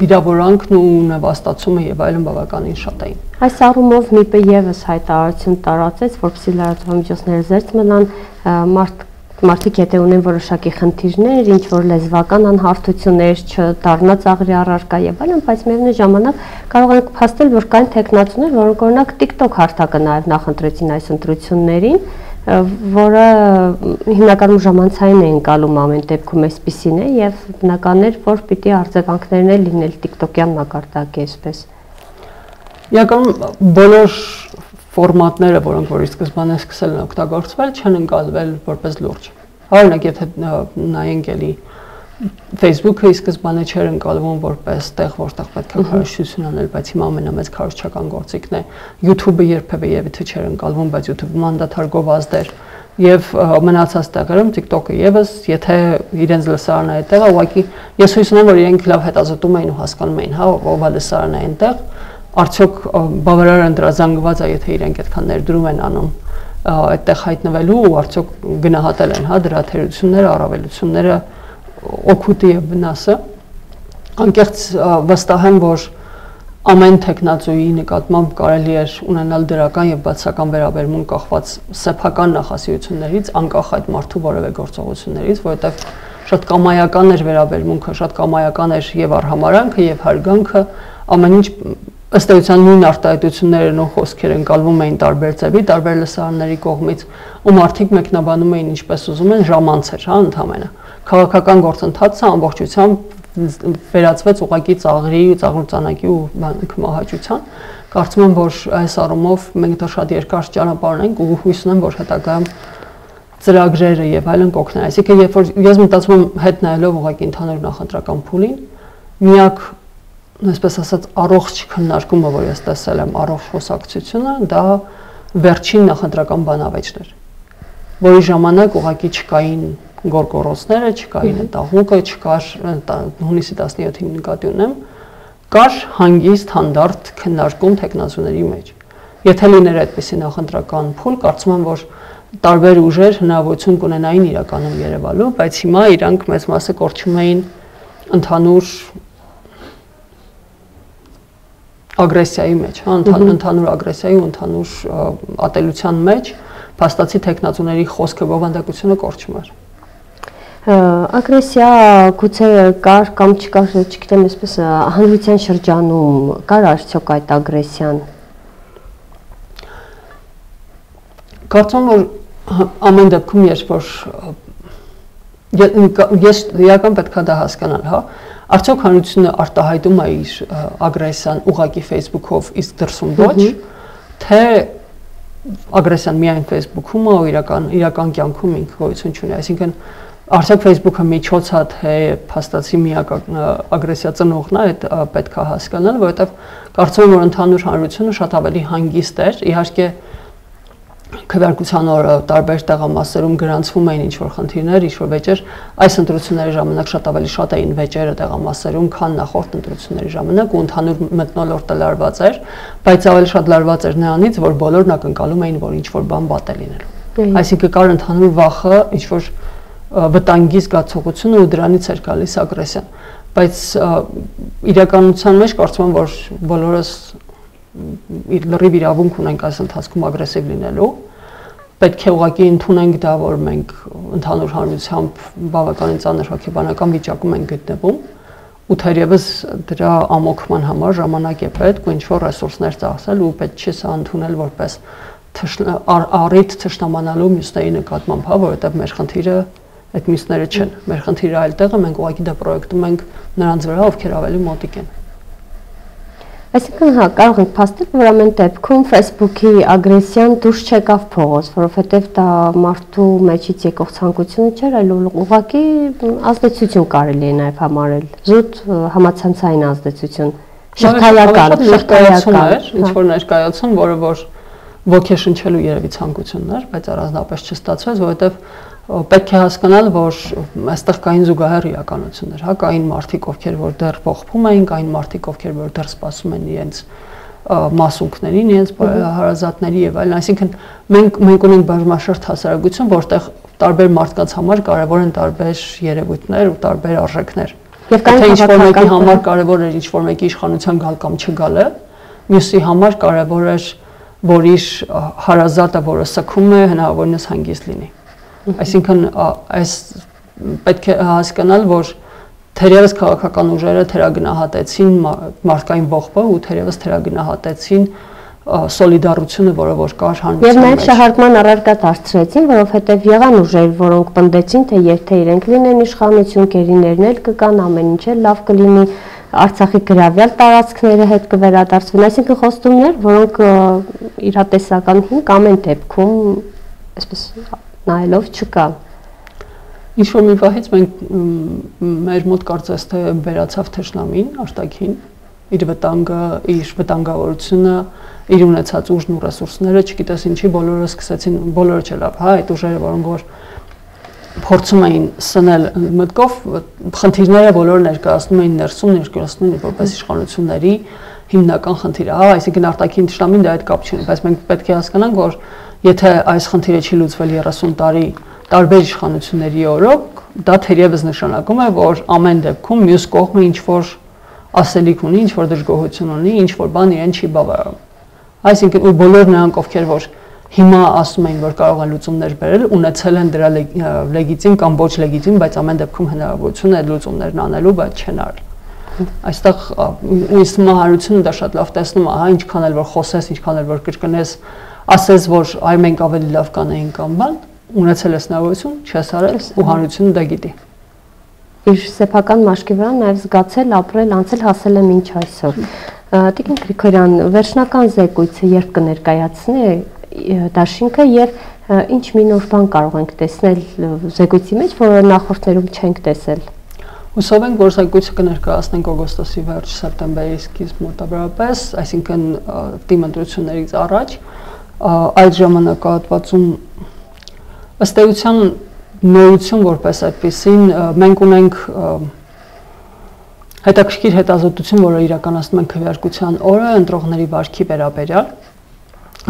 վիրավորանքն ու նվաստացումը եւ այլն բավականին շատ էին։ Այս առումով ՄԻՊ-ը եւս հայտարարություն տարածեց, որպեսզի լրատվամիջոցները զերծ մնան, մարդիկ եթե ունեն որոշակի խնդիրներ, ինչ որ լեզվական անհարթություններ, չդառնա ծաղրի առարկա եւ այլն, բայց միևնույն ժամանակ կարող ենք փաստել, որ կային տեխնացուներ, որոնք օրինակ TikTok հարթակը նաեւ նախընտրեցին այս ընտրություններին, որը հիմնականում ժամանցային է ընկալում ամեն դեպքում այսպիսին է եւ բնական էր, որ պիտի արձագանքներն էլ լինել TikTok-յան մակարդակի այսպես։ Իրականում բոլոր ֆորմատները, որոնք որ սկզբանե սկսել են օգտագործվել, չեն ընկալվել որպես լուրջ։ Օրինակ, եթե նայենք էլի Facebook-ը սկզբանե չէր ընկալվում որպես տեղ, որտեղ պետք է քարոզչություն անել, բայց հիմա ամենամեծ քարոզչական գործիքն է։ YouTube-ը երբևէ եւիթ չէր ընկալվում, բայց YouTube-ը մանդատար գովազդ էր։ Եվ մնացած տեղերում TikTok-ը եւս, եթե իրենց լսարանն է այդտեղ, ուղղակի ես հույս ունեմ, որ իրենք լավ հետազոտում էին ու հասկանում էին, հա, ով է լսարանն է այնտեղ, արդյոք բավարար ընդրազանգված է, եթե իրենք այդքան ներդրում են անում այդտեղ հայտնվելու ու արդյոք գնահատել են, հա, դրա թերությունները, առավելությունները, օգուտը եւ վնասը։ Անկեղծ վստահ եմ, որ ամեն տեխնացուի նկատմամբ կարելի է ունենալ դրական եւ բացական վերաբերմունք կախված սեփական նախասիրություններից, անկախ այդ մարդու որևէ գործողություններից, որովհետեւ շատ կամայական էր վերաբերմունքը, շատ կամայական էր եւ արհամարանքը եւ հարգանքը, ամեն ինչ ըստ էության նույն արտահայտություններն ու խոսքեր ընկալվում էին տարբեր ձևի, տարբեր լսարանների կողմից, ու մարդիկ մեկնաբանում էին ինչպես ուզում են, ժամանց էր, հա, ընդհանրապես։ Քաղաքական գործընթացը ամբողջությամբ վերածվեց ուղղակի ծաղրի ու ծաղրուծանակի ու մահաճության։ Կարծում եմ, որ այս առումով մենք դա շատ երկար ճանապարհ ունենք ու հույս ունեմ, որ հետագայում ծրագրերը եւ այլն կօգնեն։ Այսինքն երբ որ ես մտածում եմ հետ նայելով ուղղակի ընդհանուր նախընտրական փուլին, միակ այսպես ասած առողջ քննարկումը, որ ես տեսել եմ, առողջ խոսակցությունը, դա վերջին նախընտրական բանավեճներ, որի ժամանակ ուղղակի չկային գորգորոցները, չկային տաղուկը, չկար հունիսի 17-ին նկատի ունեմ, կար հանգիստ հանդարտ քննարկում տեխնազուների մեջ։ Եթե լիներ այդպիսի նախընտրական փուլ, կարծում եմ, որ տարբեր ուժեր հնարավորություն կունենային իրականում երևալու, բայց հիմա իրանք մեծ մասը կորչում էին ընդհանուր ագրեսիայի մեջ, ընդհանուր ագրեսիայի ու ընդհանուր ատելության մեջ, փաստացի տեխնազուների խոսքը բովանդակությունը կորչում էր։ Ագրեսիա գուցե կար կամ չկար, չգիտեմ, այսպես հանրության շրջանում կար արդյոք այդ ագրեսիան։ Կարծում եմ, որ ամեն դեպքում երբ որ ես իրական պետք է դա հասկանալ, հա, արդյոք հանրությունը արտահայտում է իր ագրեսիան ուղղակի Facebook-ով, իսկ դրսում ոչ, թե ագրեսիան միայն Facebook-ում է, իրական կյանքում ինքը գոյություն չունի, այսինքն արդյոք Facebook-ը միջոց է, թե փաստացի միակ ագրեսիա ծնողն է, այդ պետք է հասկանալ, որովհետև կարծում եմ, որ ընդհանուր հանրությունը շատ ավելի հանգիստ էր, իհարկե քվեարկության օրը տարբեր տեղամասերում գրանցվում էին ինչ-որ խնդիրներ, ինչ-որ վեճեր, այս ընտրությունների ժամանակ շատ ավելի շատ էին վեճերը տեղամասերում, քան նախորդ ընտրությունների ժամանակ ու ընդհանուր մթնոլորտը լարված էր, բայց ավելի շատ լարված էր նրանից, որ բոլորն ակնկալում էին, որ ինչ-որ բան վատ է լինելու։ Այսինքն կար ընդհանուր վախը, ինչ-որ վտանգի զգացողությունը ու դրանից էր գալիս ագրեսիան, բայց իրականության մեջ կարծում եմ, որ բոլորս լրիվ իրավունք ունենք այս ընթացքում ագրեսիվ լինելու, պետք է ուղղակի ընդունենք դա, որ մենք ընդհանուր հանրությամբ բավականին ծանր հոգեբանական վիճակում ենք գտնվում ու թերևս դրա ամոքման համար ժամանակ է պետք ու ինչ-որ ռեսուրսներ ծախսել ու պետք չի սա ընդունել որպես առիթ թշնամանալու մյուսների նկատմամբ, հա, որովհետև մեր խնդիրը այդ մյուսները չեն, մեր խնդիրը այլ տեղ է, մենք ուղղակի դա պրոյեկտում ենք նրանց վրա, ովքեր ավելի մոտիկ են։ Այսինքն հա կարող ենք փաստել, որ ամեն դեպքում Facebook-ի ագրեսիան դուրս չեկավ փողոց, որովհետև դա մարդու մեջից եկող ցանկությունը չէր, այլ ուղղակի ազդեցություն կարելի է նաև համարել, զուտ համացանցային ազդեցություն, շղթայական, ինչ որ ներկայացում, որը որ ոգեշնչելու երևի ցանկությունն էր, բայց առանձնապես չստացվեց, որովհետև պետք է հասկանալ, որ այստեղ կային զուգահեռ իրականություններ, հա, կային մարդիկ, ովքեր որ դեռ ողբում էին, կային մարդիկ, ովքեր որ դեռ սպասում են իրենց մասունքներին, իրենց հարազատների եւ այլն, այսինքն մենք ունենք բազմաշերտ հասարակություն, որտեղ տարբեր մարդկանց համար կարեւոր են տարբեր երևույթներ ու տարբեր արժեքներ։ Եթե ինչ-որ մեկի համար կարեւոր էր ինչ-որ մեկի իշխանության գալ կամ չգալը, մյուսի համար կարեւոր էր, որ իր հարազատը, որը սգում է, հնարավորինս հանգիստ լինի։ Այսինքն այս պետք է հասկանալ, որ թերևս քաղաքական ուժերը թերագնահատեցին մարդկային ողբը ու թերևս թերագնահատեցին սոլիդարությունը, որը որ կար հանրության մեջ։ Եվ նաև շահարկման առարկա դարձրեցին, որովհետև եղան ուժեր, որոնք պնդեցին, թե եթե իրենք լինեն իշխանություն, գերիներն էլ կգան, ամեն ինչ էլ լավ կլինի, Արցախի գրավյալ տարածքները հետ կվերադարձվեն, այսինքն խոստումներ, որոնք իրատեսական հիմք ամեն դեպքում այսպես նայելով չկա։ Ինչ-որ մի պահից մենք մեր մոտ կարծես թե վերացավ թշնամին, արտաքին, իր վտանգը, իր վտանգավորությունը, իր ունեցած ուժն ու ռեսուրսները, չգիտես ինչի, բոլորը սկսեցին, բոլորը չէ լավ, հա, այդ ուժերը, որոնք որ փորձում էին սնել մտքով, խնդիրները բոլորը ներկայացնում էին ներկայացնում որպես իշխանությունների հիմնական խնդիրը, հա, այսինքն արտաքին թշնամին դա այդ կապ չունի, բայց մենք պետք է հասկանանք, որ եթե այս խնդիրը չի լուծվել 30 տարի տարբեր իշխանությունների օրոք, դա թերևս նշանակում է, որ ամեն դեպքում մյուս կողմը ինչ-որ ասելիք ունի, ինչ-որ դժգոհություն ունի, ինչ-որ բան իրեն չի բավարարում։ Այսինքն ու բոլոր նրանք, ովքեր որ հիմա ասում են, որ կարող են լուծումներ բերել, ունեցել են դրա լեգիտիմ կամ ոչ լեգիտիմ, բայց ամեն դեպքում հնարավորություն է լուծումներն անելու, բայց չեն արել։ Այստեղ ինձ հանրությունը դա շատ լավ տեսնում է, հա, ինչքան էլ որ խոսես, ինչքան էլ որ կրկնես, ասես, որ այ մենք ավելի լավ կանեին կամ բան, ունեցել ես հնարավորություն, չես արել ու հանրությունը դա գիտի։ Իր սեփական մաշկի վրա նաև զգացել, ապրել, անցել, հասել է մինչ այսօր։ Տիկին Գրիգորյան, վերջնական զեկույցը երբ կներկայացնի դաշինքը եւ Ինչ մի նոր բան կարող ենք տեսնել զեկույցի մեջ, որը նախորդներում չենք տեսել։ Հուսով ենք, որ զեկույցը կներկայացնենք օգոստոսի վերջ, սեպտեմբերի սկիզբ մոտավորապես, այսինքն թիմ ընտրություններից առաջ, այդ ժամանակահատվածում ըստ էության նորություն որպես այդպիսին մենք ունենք հետաքրքիր հետազոտություն, որը իրականացնում ենք քվեարկության օրը ընտրողների վարքի վերաբերյալ,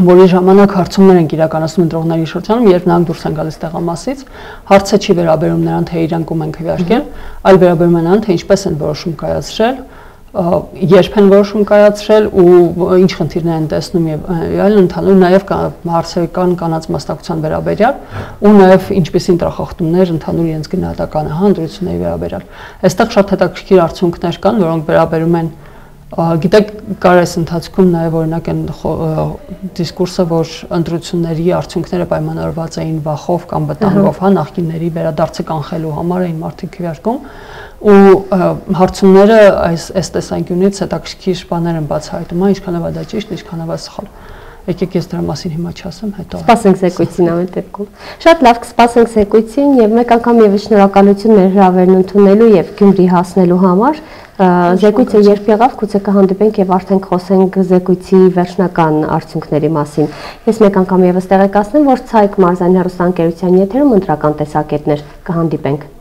որի ժամանակ հարցումներ ենք իրականացնում ընտրողների շրջանում, երբ նրանք դուրս են գալիս տեղամասից, հարցը չի վերաբերում նրան, թե իրանք ում են քվեարկել, այլ վերաբերում է նրան, թե ինչպես են որոշում կայացրել, երբ են որոշում կայացրել ու ինչ խնդիրներ են տեսնում եւ այլն, ընդհանուր նաեւ հարցեր կան կանանց մասնակցության վերաբերյալ ու նաեւ ինչպիսին տրախախտումներ ընդհանուր իրենց գնահատականը հանդրությունների վերաբերյալ։ Այստեղ շատ հետաքրքիր արդյունքներ կան, որոնք վերաբերում են գիտեք, կար այս ընթացքում նաև օրինակ այն դիսկուրսը, որ ընտրությունների արդյունքները պայմանավորված էին վախով կամ վտանգով, հա, նախկինների վերադարձը կանխելու համար էին մարդիկ քվեարկում ու հարցումները այս տեսանկյունից հետաքրքիր բաներ են բացահայտում, ինչքանով է դա ճիշտ, ինչքանով է սխալ։ Եկեք ես դրա մասին հիմա չասեմ, հետո սպասենք զեկույցին ամեն դեպքում։ Շատ լավ, կսպասենք զեկույցին եւ մեկ անգամ եւս շնորհակալություն մեր հրավերն ընդունելու եւ Գյումրի հասնելու համար։ Զեկույցը երբ եղավ, գուցե կհանդիպենք եւ արդեն խոսենք զեկույցի վերջնական արդյունքների մասին։ Ես մեկ անգամ եւս տեղեկացնեմ, որ Ցայք մարզային հեռուստաընկերության եթերում ընտրական տեսակետներ կհանդիպենք։